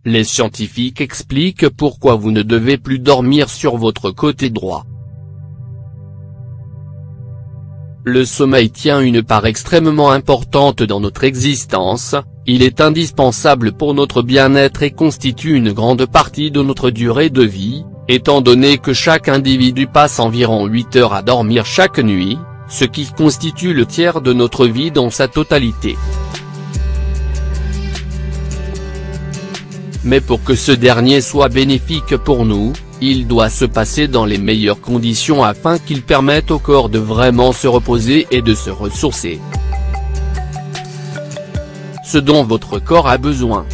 Les scientifiques expliquent pourquoi vous ne devez plus dormir sur votre côté droit. Le sommeil tient une part extrêmement importante dans notre existence, il est indispensable pour notre bien-être et constitue une grande partie de notre durée de vie, étant donné que chaque individu passe environ 8 heures à dormir chaque nuit, ce qui constitue le tiers de notre vie dans sa totalité. Mais pour que ce dernier soit bénéfique pour nous, il doit se passer dans les meilleures conditions afin qu'il permette au corps de vraiment se reposer et de se ressourcer. Ce dont votre corps a besoin.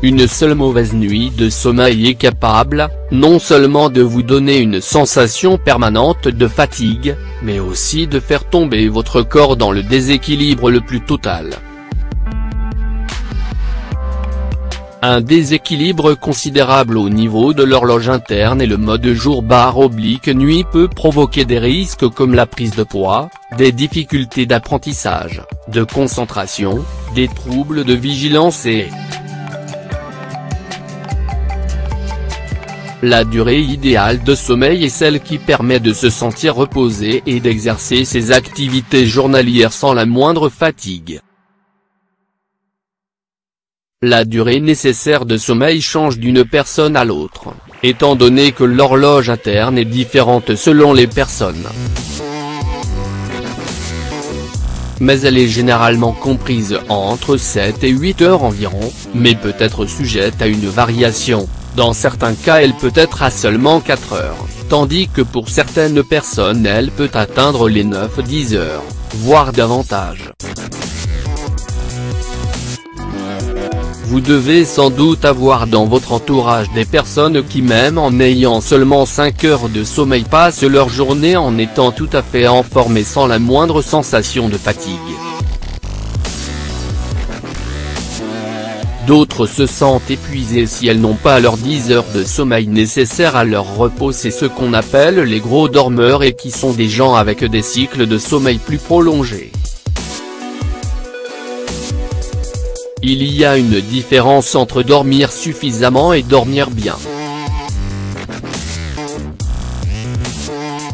Une seule mauvaise nuit de sommeil est capable, non seulement de vous donner une sensation permanente de fatigue, mais aussi de faire tomber votre corps dans le déséquilibre le plus total. Un déséquilibre considérable au niveau de l'horloge interne et le mode jour/nuit peut provoquer des risques comme la prise de poids, des difficultés d'apprentissage, de concentration, des troubles de vigilance et la durée idéale de sommeil est celle qui permet de se sentir reposé et d'exercer ses activités journalières sans la moindre fatigue. La durée nécessaire de sommeil change d'une personne à l'autre, étant donné que l'horloge interne est différente selon les personnes. Mais elle est généralement comprise entre 7 et 8 heures environ, mais peut être sujette à une variation. Dans certains cas elle peut être à seulement 4 heures, tandis que pour certaines personnes elle peut atteindre les 9-10 heures, voire davantage. Vous devez sans doute avoir dans votre entourage des personnes qui même en ayant seulement 5 heures de sommeil passent leur journée en étant tout à fait en forme et sans la moindre sensation de fatigue. D'autres se sentent épuisées si elles n'ont pas leurs 10 heures de sommeil nécessaires à leur repos. C'est ce qu'on appelle les gros dormeurs et qui sont des gens avec des cycles de sommeil plus prolongés. Il y a une différence entre dormir suffisamment et dormir bien.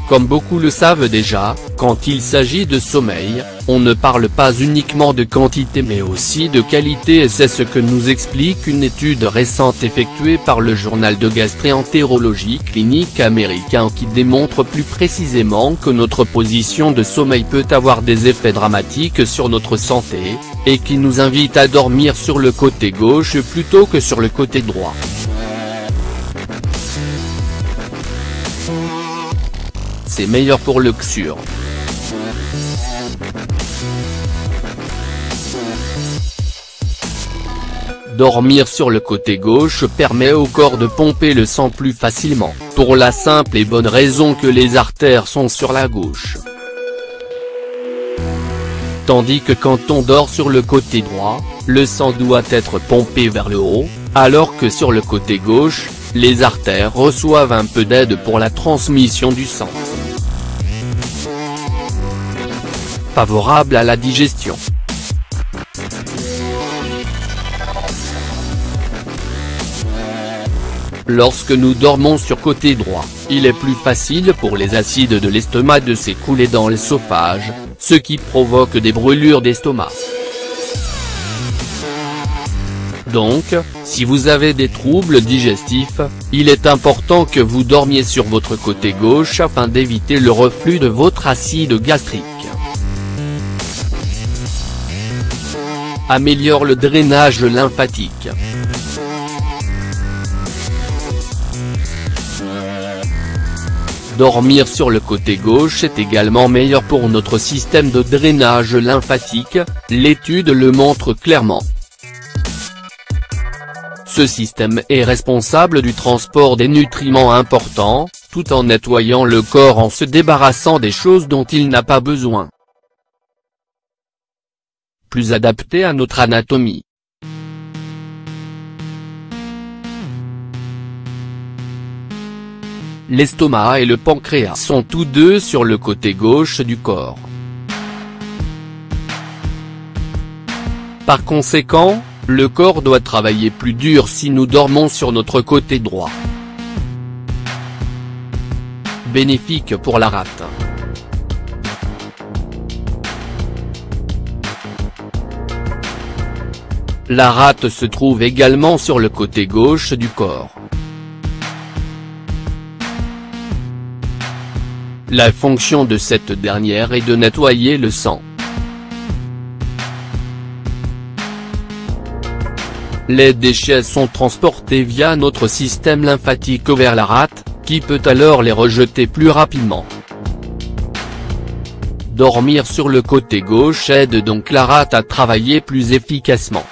Comme beaucoup le savent déjà, quand il s'agit de sommeil, on ne parle pas uniquement de quantité mais aussi de qualité et c'est ce que nous explique une étude récente effectuée par le journal de gastroentérologie clinique américain qui démontre plus précisément que notre position de sommeil peut avoir des effets dramatiques sur notre santé, et qui nous invite à dormir sur le côté gauche plutôt que sur le côté droit. C'est meilleur pour le CSUR. Dormir sur le côté gauche permet au corps de pomper le sang plus facilement, pour la simple et bonne raison que les artères sont sur la gauche. Tandis que quand on dort sur le côté droit, le sang doit être pompé vers le haut, alors que sur le côté gauche, les artères reçoivent un peu d'aide pour la transmission du sang. Favorable à la digestion. Lorsque nous dormons sur côté droit, il est plus facile pour les acides de l'estomac de s'écouler dans l'œsophage, ce qui provoque des brûlures d'estomac. Donc, si vous avez des troubles digestifs, il est important que vous dormiez sur votre côté gauche afin d'éviter le reflux de votre acide gastrique. Améliore le drainage lymphatique. Dormir sur le côté gauche est également meilleur pour notre système de drainage lymphatique, l'étude le montre clairement. Ce système est responsable du transport des nutriments importants, tout en nettoyant le corps en se débarrassant des choses dont il n'a pas besoin. Plus adapté à notre anatomie. l'estomac et le pancréas sont tous deux sur le côté gauche du corps. Par conséquent, le corps doit travailler plus dur si nous dormons sur notre côté droit. Bénéfique pour la rate. La rate se trouve également sur le côté gauche du corps. La fonction de cette dernière est de nettoyer le sang. Les déchets sont transportés via notre système lymphatique vers la rate, qui peut alors les rejeter plus rapidement. Dormir sur le côté gauche aide donc la rate à travailler plus efficacement.